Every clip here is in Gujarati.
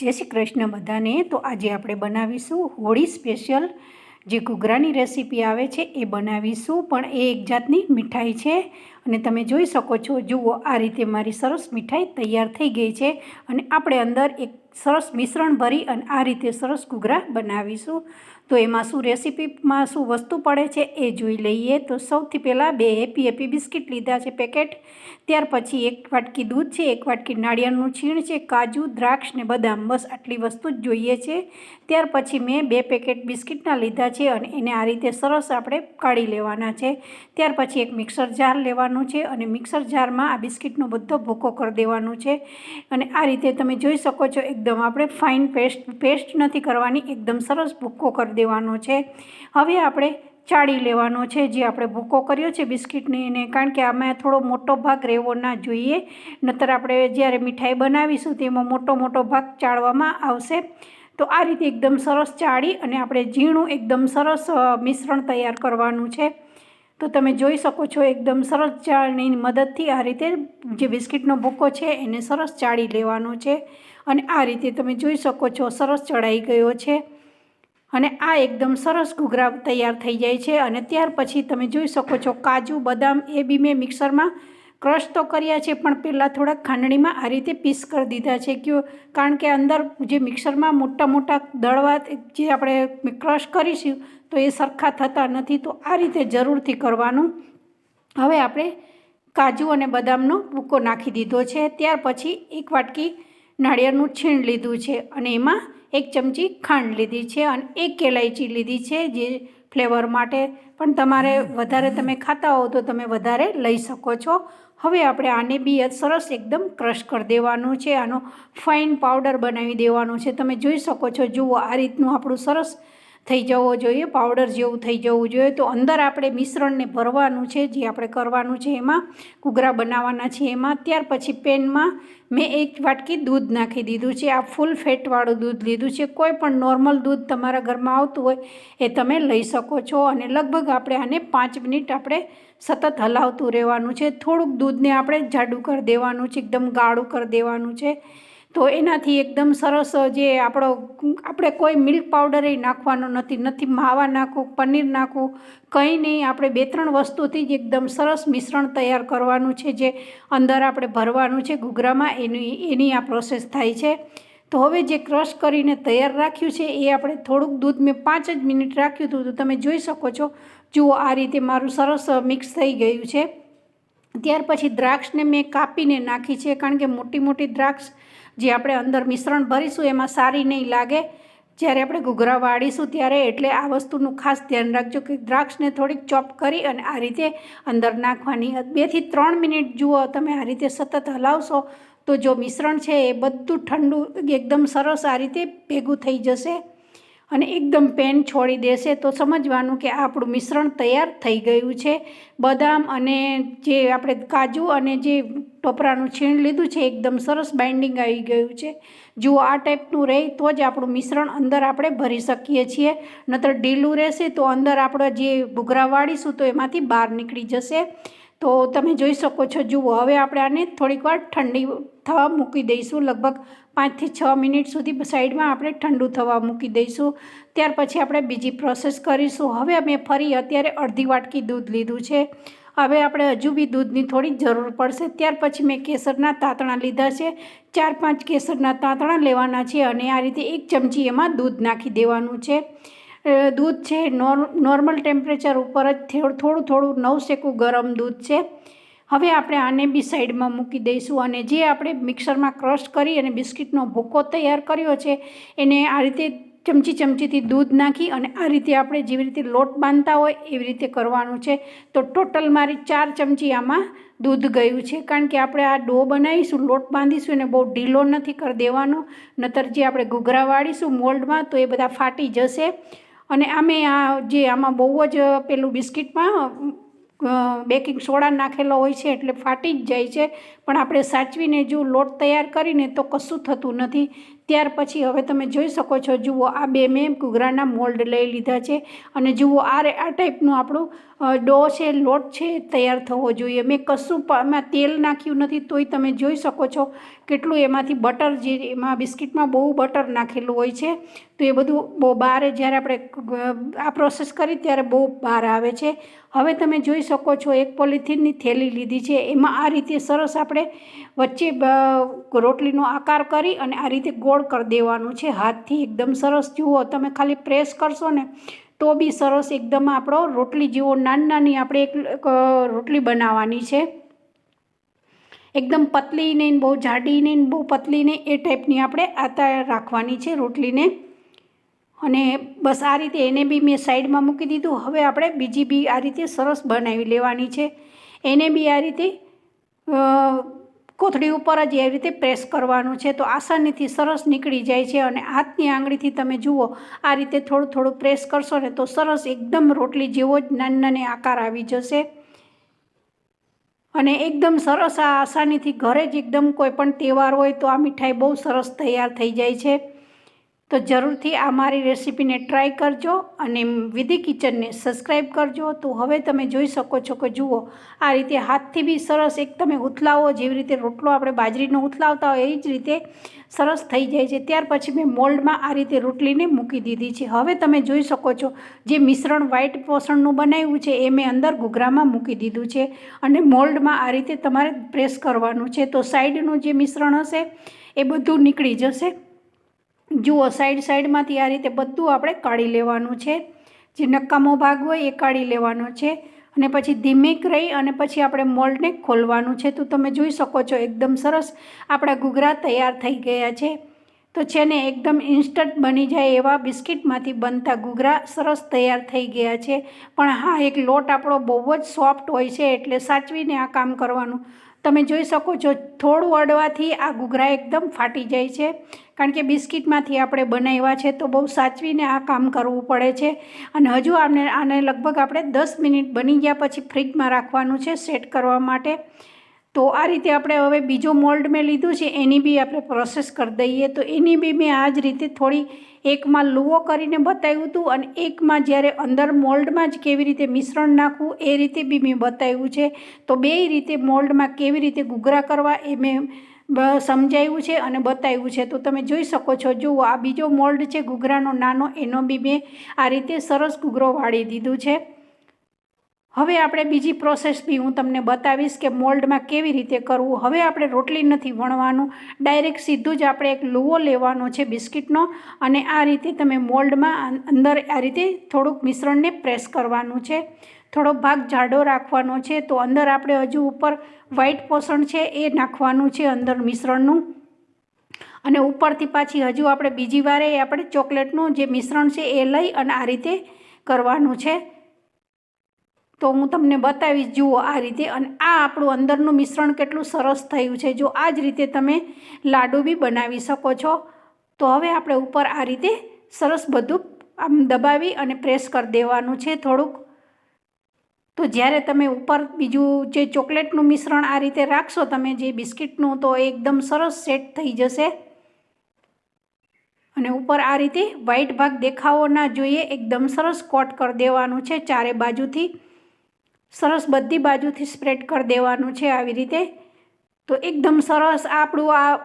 જય શ્રી કૃષ્ણ બધાને। તો આજે આપણે બનાવીશું હોળી સ્પેશિયલ જે ઘૂઘરાની રેસીપી આવે છે એ બનાવીશું, પણ એ એક જાતની મીઠાઈ છે અને તમે જોઈ શકો છો। જુઓ, આ રીતે મારી સરસ મીઠાઈ તૈયાર થઈ ગઈ છે અને આપણે અંદર એક સરસ મિશ્રણ ભરી અને આ રીતે સરસ ઘૂઘરા બનાવીશું। તો એમાં શું રેસીપીમાં શું વસ્તુ પડે છે એ જોઈ લઈએ। તો સૌથી પહેલાં 2 હેપી બિસ્કિટ લીધા છે પેકેટ, ત્યાર પછી 1 વાટકી દૂધ છે, 1 વાટકી નાળિયેરનું છીણ છે, કાજુ, દ્રાક્ષ ને બદામ, બસ આટલી વસ્તુ જ જોઈએ છે। ત્યાર પછી મેં 2 પેકેટ બિસ્કિટના લીધા છે અને એને આ રીતે સરસ આપણે કાઢી લેવાના છે। ત્યાર પછી એક મિક્સર જાર લેવાનું છે અને મિક્સર જારમાં આ બિસ્કિટનો બધો ભૂકો કરી દેવાનો છે અને આ રીતે તમે જોઈ શકો છો એકદમ આપણે ફાઇન પેસ્ટ નથી કરવાની, એકદમ સરસ ભૂકો કરી દેવાનો છે। હવે આપણે ચાળી લેવાનો છે જે આપણે ભૂકો કર્યો છે બિસ્કિટને એને, કારણ કે આમાં થોડો મોટો ભાગ રહેવો ના જોઈએ, નહીતર આપણે જ્યારે મીઠાઈ બનાવીશું તેમાં મોટો ભાગ ચાળવામાં આવશે। તો આ રીતે એકદમ સરસ ચાળી અને આપણે ઝીણું એકદમ સરસ મિશ્રણ તૈયાર કરવાનું છે। તો તમે જોઈ શકો છો એકદમ સરસ ચાળણીની મદદથી આ રીતે જે બિસ્કિટનો ભૂકો છે એને સરસ ચાળી લેવાનો છે અને આ રીતે તમે જોઈ શકો છો સરસ ચડાઈ ગયો છે અને આ એકદમ સરસ ઘૂઘરા તૈયાર થઈ જાય છે। અને ત્યાર પછી તમે જોઈ શકો છો કાજુ, બદામ એ બી મેં મિક્સરમાં ક્રશ તો કર્યા છે, પણ પહેલાં થોડાક ખાંડણીમાં આ રીતે પીસ કરી દીધા છે કારણ કે અંદર જે મિક્સરમાં મોટા દળવા જે આપણે ક્રશ કરીશું તો એ સરખા થતા નથી, તો આ રીતે જરૂરથી કરવાનું। હવે આપણે કાજુ અને બદામનો ભૂકો નાખી દીધો છે, ત્યાર પછી 1 વાટકી નાળિયેરનું છીણ લીધું છે અને એમાં 1 ચમચી ખાંડ લીધી છે અને 1 ઇલાયચી લીધી છે જે ફ્લેવર માટે, પણ તમારે વધારે તમે ખાતા હો તો તમે વધારે લઈ શકો છો। હવે આપણે આને બી સરસ એકદમ ક્રશ કરી દેવાનું છે, આનો ફાઇન પાવડર બનાવી દેવાનો છે। તમે જોઈ શકો છો, જુઓ આ રીતનું આપણું સરસ થઈ જવો જોઈએ, પાવડર જેવું થઈ જવું જોઈએ। તો અંદર આપણે મિશ્રણને ભરવાનું છે જે આપણે કરવાનું છે એમાં, ઘૂઘરા બનાવવાના છે એમાં। ત્યાર પછી પેનમાં મેં 1 વાટકી દૂધ નાખી દીધું છે, આ ફૂલ ફેટવાળું દૂધ લીધું છે, કોઈ પણ નોર્મલ દૂધ તમારા ઘરમાં આવતું હોય એ તમે લઈ શકો છો અને લગભગ આપણે આને 5 મિનિટ આપણે સતત હલાવતું રહેવાનું છે। થોડુંક દૂધને આપણે જાડું કરી દેવાનું છે, એકદમ ગાળું કરી દેવાનું છે, તો એનાથી એકદમ સરસ જે આપણે કોઈ મિલ્ક પાવડર એ નાખવાનો નથી, માવા નાખવું, પનીર નાખવું, કંઈ નહીં, આપણે 2-3 વસ્તુથી જ એકદમ સરસ મિશ્રણ તૈયાર કરવાનું છે જે અંદર આપણે ભરવાનું છે ઘૂઘરામાં, એની આ પ્રોસેસ થાય છે। તો હવે જે ક્રશ કરીને તૈયાર રાખ્યું છે એ આપણે થોડુંક દૂધ મેં 5 જ મિનિટ રાખ્યું હતું, તો તમે જોઈ શકો છો, જુઓ આ રીતે મારું સરસ મિક્સ થઈ ગયું છે। ત્યાર પછી દ્રાક્ષને મેં કાપીને નાખી છે, કારણ કે મોટી દ્રાક્ષ જે આપણે અંદર મિશ્રણ ભરીશું એમાં સારી નહીં લાગે જ્યારે આપણે ઘૂઘરા વાળીશું ત્યારે, એટલે આ વસ્તુનું ખાસ ધ્યાન રાખજો કે દ્રાક્ષને થોડીક ચોપ કરી અને આ રીતે અંદર નાખવાની। 2 થી 3 મિનિટ જુઓ તમે આ રીતે સતત હલાવશો તો જો મિશ્રણ છે એ બધું ઠંડુ એકદમ સરસ આ રીતે ભેગું થઈ જશે અને એકદમ પેન છોડી દેશે, તો સમજવાનું કે આપણું મિશ્રણ તૈયાર થઈ ગયું છે। બદામ અને જે આપણે કાજુ અને જે ટોપરાનું છીણ લીધું છે એકદમ સરસ બાઇન્ડિંગ આવી ગયું છે। જુઓ આ ટાઈપનું રહે તો જ આપણું મિશ્રણ અંદર આપણે ભરી શકીએ છીએ, નહીતર ઢીલું રહેશે તો અંદર આપણે જે ઘૂઘરા વાળીશું તો એમાંથી બહાર નીકળી જશે। તો તમે જોઈ શકો છો, જુઓ હવે આપણે આને થોડીક વાર ઠંડી થવા મૂકી દઈશું, લગભગ 5 થી 6 મિનિટ સુધી સાઈડમાં આપણે ઠંડુ થવા મૂકી દઈશું। ત્યાર પછી આપણે બીજી પ્રોસેસ કરીશું। હવે અમે ફરી અત્યારે અડધી વાટકી દૂધ લીધું છે, હવે આપણે હજુ બી દૂધની થોડી જરૂર પડશે। ત્યાર પછી મેં કેસરના તાંતણા લીધા છે, 4-5 કેસરના તાંતણા લેવાના છે અને આ રીતે 1 ચમચી એમાં દૂધ નાખી દેવાનું છે। દૂધ છે નોર્મલ ટેમ્પરેચર ઉપર જ થોડું નવસેકું ગરમ દૂધ છે। હવે આપણે આને બી સાઈડમાં મૂકી દઈશું અને જે આપણે મિક્સરમાં ક્રશ કરી અને બિસ્કિટનો ભૂકો તૈયાર કર્યો છે એને આ રીતે ચમચીથી દૂધ નાખી અને આ રીતે આપણે જેવી રીતે લોટ બાંધતા હોય એવી રીતે કરવાનું છે। તો ટોટલ મારી 4 ચમચી આમાં દૂધ ગયું છે, કારણ કે આપણે આ ડો બનાવીશું, લોટ બાંધીશું એને બહુ ઢીલો નથી કરી દેવાનો, નહીતર જે આપણે ઘૂઘરા વાળીશું મોલ્ડમાં તો એ બધા ફાટી જશે અને આમાં બહુ જ પેલું બિસ્કિટમાં બેકિંગ સોડા નાખેલો હોય છે એટલે ફાટી જ જાય છે, પણ આપણે સાચવીને જો લોટ તૈયાર કરીને તો કશું થતું નથી। ત્યાર પછી હવે તમે જોઈ શકો છો, જુઓ આ 2 મેં ઘૂઘરાના મોલ્ડ લઈ લીધા છે અને જુઓ આ ટાઈપનું આપણું ડો છે, લોટ છે, તૈયાર થવો જોઈએ. મેં કશું એમાં તેલ નાખ્યું નથી, તોય તમે જોઈ શકો છો કેટલું એમાંથી બટર, જે એમાં બિસ્કિટમાં બહુ બટર નાખેલું હોય છે, તો એ બધું બહુ બહાર જ્યારે આપણે આ પ્રોસેસ કરી ત્યારે બહુ બહાર આવે છે. હવે તમે જોઈ શકો છો એક પોલિથીનની થેલી લીધી છે, એમાં આ રીતે સરસ આપણે વચ્ચે રોટલીનો આકાર કરી અને આ રીતે ગોળ કરી દેવાનું છે હાથથી. એકદમ સરસ, જુઓ તમે ખાલી પ્રેસ કરશો ને તો બી સરસ એકદમ આપણો રોટલી જેવો નાની આપણે એક રોટલી બનાવવાની છે. એકદમ પતલી નહીં, બહુ જાડી નહીં, બહુ પતલી નહીં, એ ટાઈપની આપણે આતા રાખવાની છે રોટલીને. અને બસ આ રીતે એને બી મેં સાઈડમાં મૂકી દીધું. હવે આપણે બીજી બી આ રીતે સરસ બનાવી લેવાની છે. એને બી આ રીતે કોથળી ઉપર જ એ રીતે પ્રેસ કરવાનું છે, તો આસાનીથી સરસ નીકળી જાય છે. અને હાથની આંગળીથી તમે જુઓ આ રીતે થોડું થોડું પ્રેસ કરશો ને તો સરસ એકદમ રોટલી જેવો જ નાની આકાર આવી જશે. અને એકદમ સરસ આ આસાનીથી ઘરે જ એકદમ કોઈ પણ તહેવાર હોય તો આ મીઠાઈ બહુ સરસ તૈયાર થઈ જાય છે. તો જરૂરથી આ મારી રેસીપીને ટ્રાય કરજો અને વિધિ કિચનને સબસ્ક્રાઈબ કરજો. તો હવે તમે જોઈ શકો છો કે જુઓ આ રીતે હાથથી બી સરસ એક તમે ઉથલાવો, જેવી રીતે રોટલો આપણે બાજરીનો ઉથલાવતા હોય એ જ રીતે સરસ થઈ જાય છે. ત્યાર પછી મેં મોલ્ડમાં આ રીતે રોટલીને મૂકી દીધી છે. હવે તમે જોઈ શકો છો જે મિશ્રણ વ્હાઈટ પોષણનું બનાવ્યું છે એ મેં અંદર ઘૂઘરામાં મૂકી દીધું છે અને મોલ્ડમાં આ રીતે તમારે પ્રેસ કરવાનું છે, તો સાઈડનું જે મિશ્રણ હશે એ બધું નીકળી જશે. જુઓ સાઈડમાંથી આ રીતે બધું આપણે કાઢી લેવાનું છે, જે નકામો ભાગ હોય એ કાઢી લેવાનો છે. અને પછી ધીમેક રહી અને પછી આપણે મોલ્ડને ખોલવાનું છે. તો તમે જોઈ શકો છો એકદમ સરસ આપણા ઘૂઘરા તૈયાર થઈ ગયા છે. તો છે ને એકદમ ઇન્સ્ટન્ટ બની જાય એવા બિસ્કિટમાંથી બનતા ઘૂઘરા સરસ તૈયાર થઈ ગયા છે. પણ હા, એક લોટ આપણો બહુ જ સોફ્ટ હોય છે એટલે સાચવીને આ કામ કરવાનું. તમે જોઈ શકો છો થોડું અડવાથી આ ઘૂઘરા એકદમ ફાટી જાય છે, કારણ કે બિસ્કિટમાંથી આપણે બનાવ્યા છે, તો બહુ સાચવીને આ કામ કરવું પડે છે. અને હજુ આને લગભગ આપણે 10 મિનિટ બની ગયા પછી ફ્રીજમાં રાખવાનું છે સેટ કરવા માટે. તો આ રીતે આપણે હવે બીજો મોલ્ડ મેં લીધું છે, એની બી આપણે પ્રોસેસ કરી દઈએ. તો એની બી મેં આ જ રીતે થોડી એકમાં લુવો કરીને બતાવ્યું હતું અને એકમાં જ્યારે અંદર મોલ્ડમાં જ કેવી રીતે મિશ્રણ નાખવું એ રીતે બી મેં બતાવ્યું છે. તો બેય રીતે મોલ્ડમાં કેવી રીતે ઘૂઘરા કરવા એ મેં સમજાવ્યું છે અને બતાવ્યું છે. તો તમે જોઈ શકો છો, જુઓ આ બીજો મોલ્ડ છે ઘૂઘરાનો નાનો, એનો બી મેં આ રીતે સરસ ઘૂઘરો વાળી દીધું છે. હવે આપણે બીજી પ્રોસેસ બી હું તમને બતાવીશ કે મોલ્ડમાં કેવી રીતે કરવું. હવે આપણે રોટલી નથી વણવાનું, ડાયરેક્ટ સીધું જ આપણે એક લુવો લેવાનો છે બિસ્કિટનો અને આ રીતે તમે મોલ્ડમાં અંદર આ રીતે થોડુંક મિશ્રણને પ્રેસ કરવાનું છે. થોડો ભાગ જાડો રાખવાનો છે, તો અંદર આપણે હજુ ઉપર વ્હાઈટ પોષણ છે એ નાખવાનું છે અંદર મિશ્રણનું. અને ઉપરથી પાછી હજુ આપણે બીજી વારે આપણે ચોકલેટનું જે મિશ્રણ છે એ લઈ અને આ રીતે કરવાનું છે. તો હું તમને બતાવીશ, જુઓ આ રીતે. અને આ આપણું અંદરનું મિશ્રણ કેટલું સરસ થયું છે. જો આ જ રીતે તમે લાડુ બી બનાવી શકો છો. તો હવે આપણે ઉપર આ રીતે સરસ બધું આમ દબાવી અને પ્રેસ કરી દેવાનું છે થોડુંક. તો જ્યારે તમે ઉપર બીજું જે ચોકલેટનું મિશ્રણ આ રીતે રાખશો તમે જે બિસ્કિટનું, તો એકદમ સરસ સેટ થઈ જશે. અને ઉપર આ રીતે વ્હાઈટ ભાગ દેખાવો ના જોઈએ, એકદમ સરસ કોટ કરી દેવાનું છે ચારે બાજુથી. સરસ બધી બાજુથી સ્પ્રેડ કરી દેવાનું છે આવી રીતે. તો એકદમ સરસ આપણું આ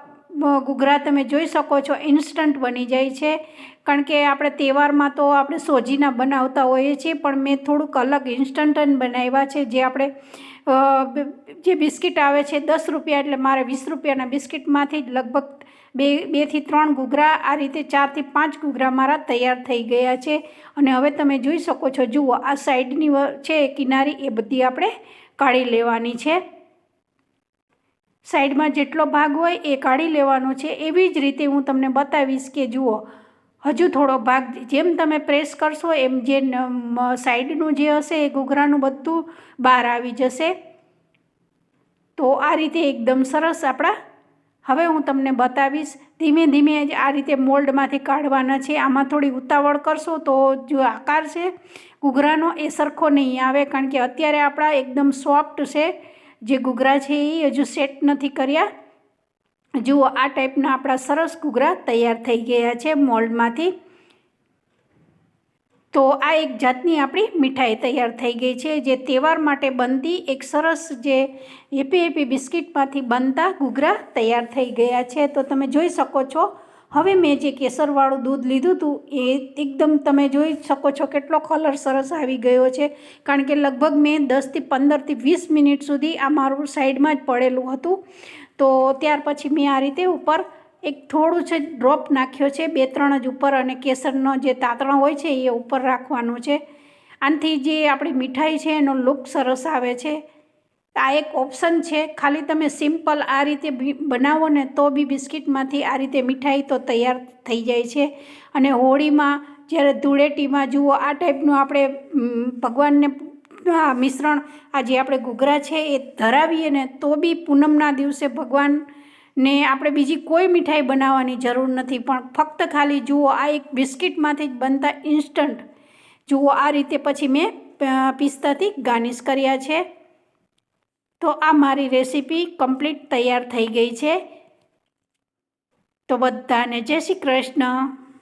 ઘૂઘરા તમે જોઈ શકો છો ઇન્સ્ટન્ટ બની જાય છે. કારણ કે આપણે તહેવારમાં તો આપણે સોજીના બનાવતા હોઈએ છીએ, પણ મેં થોડુંક અલગ ઇન્સ્ટન્ટ બનાવ્યા છે. જે આપણે જે બિસ્કિટ આવે છે 10 રૂપિયા, એટલે મારે 20 રૂપિયાના બિસ્કિટમાંથી જ લગભગ 2 થી 3 ઘૂઘરા, આ રીતે 4 થી 5 ઘૂઘરા મારા તૈયાર થઈ ગયા છે. અને હવે તમે જોઈ શકો છો, જુઓ આ સાઈડની છે કિનારી એ બધી આપણે કાઢી લેવાની છે. સાઈડમાં જેટલો ભાગ હોય એ કાઢી લેવાનો છે. એવી જ રીતે હું તમને બતાવીશ કે જુઓ હજુ થોડો ભાગ જેમ તમે પ્રેસ કરશો એમ જે સાઈડનું જે હશે એ ઘૂઘરાનું બધું બહાર આવી જશે. તો આ રીતે એકદમ સરસ આપણા હવે હું તમને બતાવીશ. ધીમે ધીમે જ આ રીતે મોલ્ડમાંથી કાઢવાના છે. આમાં થોડી ઉતાવળ કરશો તો જો આકાર છે ઘૂઘરાનો એ સરખો નહીં આવે, કારણ કે અત્યારે આપણા એકદમ સોફ્ટ છે જે ઘૂઘરા છે એ હજુ સેટ નથી કર્યા. જુઓ આ ટાઈપના આપણા સરસ ઘૂઘરા તૈયાર થઈ ગયા છે મોલ્ડમાંથી. તો આ એક જાતની આપણી મીઠાઈ તૈયાર થઈ ગઈ છે, જે તહેવાર માટે બનતી એક સરસ જે હેપી હેપી બિસ્કિટમાંથી બનતા ઘૂઘરા તૈયાર થઈ ગયા છે. તો તમે જોઈ શકો છો. હવે મેં જે કેસરવાળું દૂધ લીધું હતું એ એકદમ તમે જોઈ શકો છો કેટલો કલર સરસ આવી ગયો છે, કારણ કે લગભગ મેં 10થી 15થી 20 મિનિટ સુધી આ મારું સાઈડમાં જ પડેલું હતું. તો ત્યાર પછી મેં આ રીતે ઉપર એક થોડું છે ડ્રોપ નાખ્યો છે, 2-3 જ ઉપર, અને કેસરનો જે તાતણો હોય છે એ ઉપર રાખવાનું છે. આનાથી જે આપણી મીઠાઈ છે એનો લુક સરસ આવે છે. આ એક ઓપ્શન છે, ખાલી તમે સિમ્પલ આ રીતે બનાવો ને તો બી બિસ્કિટમાંથી આ રીતે મીઠાઈ તો તૈયાર થઈ જાય છે. અને હોળીમાં જ્યારે ધૂળેટીમાં જુઓ આ ટાઈપનું આપણે ભગવાનને મિશ્રણ આ જે આપણે ઘૂઘરા છે એ ધરાવીએ ને તો બી પૂનમના દિવસે ભગવાનને આપણે બીજી કોઈ મીઠાઈ બનાવવાની જરૂર નથી, પણ ફક્ત ખાલી જુઓ આ એક બિસ્કિટમાંથી જ બનતા ઇન્સ્ટન્ટ જુઓ આ રીતે પછી મેં પિસ્તાથી ગાર્નિશ કર્યા છે. તો આ મારી રેસીપી કમ્પ્લીટ તૈયાર થઈ ગઈ છે. તો બધાને જય શ્રી કૃષ્ણ.